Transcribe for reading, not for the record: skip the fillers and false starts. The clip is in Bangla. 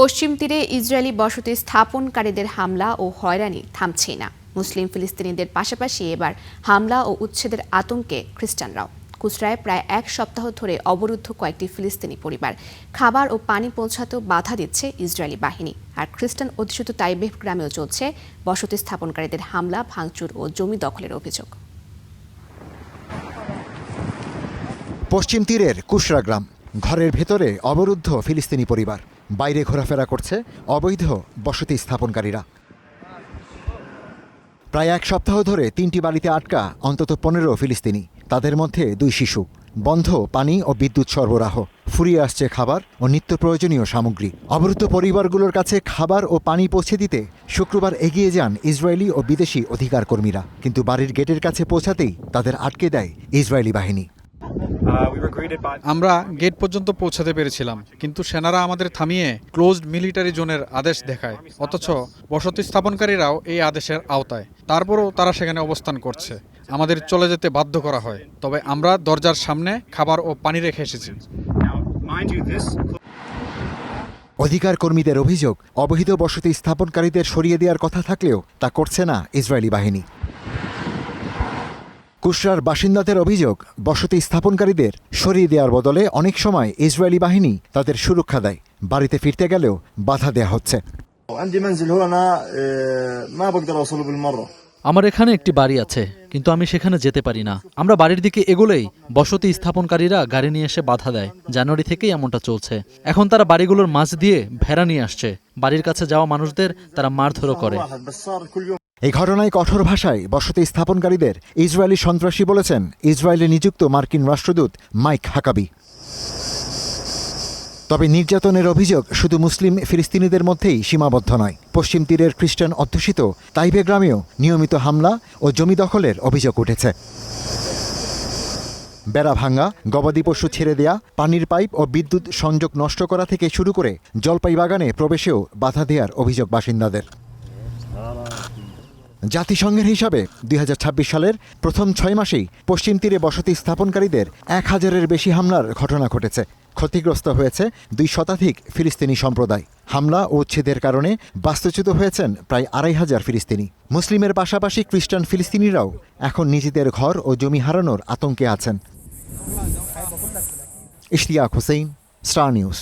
পশ্চিম তীরে ইসরায়েলি বসতি স্থাপনকারীদের হামলা ও হয়রানি থামছেই না। মুসলিম ফিলিস্তিনিদের পাশাপাশি এবার হামলা ও উচ্ছেদের আতঙ্কে খ্রিস্টানরাও। কুসরায় প্রায় এক সপ্তাহ ধরে অবরুদ্ধ কয়েকটি ফিলিস্তিনি পরিবার। খাবার ও পানি পৌঁছাতেও বাধা দিচ্ছে ইসরায়েলি বাহিনী। আর খ্রিস্টান অধ্যুষিত তাইবেহ গ্রামেও চলছে বসতি স্থাপনকারীদের হামলা, ভাঙচুর ও জমি দখলের অভিযোগ। পশ্চিম তীরের কুশরা গ্রাম, ঘরের ভেতরে অবরুদ্ধ ফিলিস্তিনি পরিবার, বাইরে ঘোরাফেরা করছে অবৈধ বসতি স্থাপনকারীরা। প্রায় এক সপ্তাহ ধরে ৩টি বাড়িতে আটকা অন্তত ১৫ ফিলিস্তিনি, তাদের মধ্যে ২ শিশু। বন্ধ পানি ও বিদ্যুৎ সরবরাহ, ফুরিয়ে আসছে খাবার ও নিত্য প্রয়োজনীয় সামগ্রী। অবরুদ্ধ পরিবারগুলোর কাছে খাবার ও পানি পৌঁছে দিতে শুক্রবার এগিয়ে যান ইসরায়েলি ও বিদেশি অধিকার কর্মীরা, কিন্তু বাড়ির গেটের কাছে পৌঁছাতেই তাদের আটকে দেয় ইসরায়েলি বাহিনী। আমরা গেট পর্যন্ত পৌঁছাতে পেরেছিলাম, কিন্তু সেনারা আমাদের থামিয়ে ক্লোজড মিলিটারি জোনের আদেশ দেখায়। অথচ বসতি স্থাপনকারীরাও এই আদেশের আওতায়, তারপরও তারা সেখানে অবস্থান করছে। আমাদের চলে যেতে বাধ্য করা হয়, তবে আমরা দরজার সামনে খাবার ও পানি রেখে এসেছি। অধিকার কর্মীদের অভিযোগ, অবৈধ বসতি স্থাপনকারীদের সরিয়ে দেওয়ার কথা থাকলেও তা করছে না ইসরায়েলি বাহিনী। কুশরার বাসিন্দাদের অভিযোগ, বসতি স্থাপনকারীদের সরিয়ে দেওয়ার বদলে অনেক সময় ইসরায়েলি বাহিনী তাদের সুরক্ষা দেয়। বাড়িতে ফিরতে গেলেও বাধা দেয়া হচ্ছে। আমার এখানে একটি বাড়ি আছে, কিন্তু আমি সেখানে যেতে পারি না। আমরা বাড়ির দিকে এগোলেই বসতি স্থাপনকারীরা গাড়ি নিয়ে এসে বাধা দেয়। জানুয়ারি থেকেই এমনটা চলছে। এখন তারা বাড়িগুলোর মাঝ দিয়ে ভেড়া নিয়ে আসছে। বাড়ির কাছে যাওয়া মানুষদের তারা মারধরও করে। এই ঘটনায় কঠোর ভাষায় বসতি স্থাপনকারীদের ইসরায়েলি সন্ত্রাসী বলেছেন ইসরায়েলে নিযুক্ত মার্কিন রাষ্ট্রদূত মাইক হাকাবি। তবে নির্যাতনের অভিযোগ শুধু মুসলিম ফিলিস্তিনিদের মধ্যেই সীমাবদ্ধ নয়। পশ্চিম তীরের খ্রিস্টান অধ্যুষিত তাইবে গ্রামেও নিয়মিত হামলা ও জমি দখলের অভিযোগ উঠেছে। বেড়া ভাঙা, গবাদি পশু ছেড়ে দেয়া, পানির পাইপ ও বিদ্যুৎ সংযোগ নষ্ট করা থেকে শুরু করে জলপাই বাগানে প্রবেশেও বাধা দেওয়ার অভিযোগ বাসিন্দাদের। জাতিসংঘের হিসাবে ২০২৬ সালের প্রথম ৬ মাসেই পশ্চিম তীরে বসতি স্থাপনকারীদের ১,০০০-এর বেশি হামলার ঘটনা ঘটেছে। ক্ষতিগ্রস্ত হয়েছে ২ শতাধিক ফিলিস্তিনি সম্প্রদায়। হামলা ও উচ্ছেদের কারণে বাস্তুচ্যুত হয়েছেন প্রায় ২৫০০ ফিলিস্তিনি। মুসলিমের পাশাপাশি খ্রিস্টান ফিলিস্তিনিরাও এখন নিজেদের ঘর ও জমি হারানোর আতঙ্কে আছেন। Ishtiaq Hossain, star news.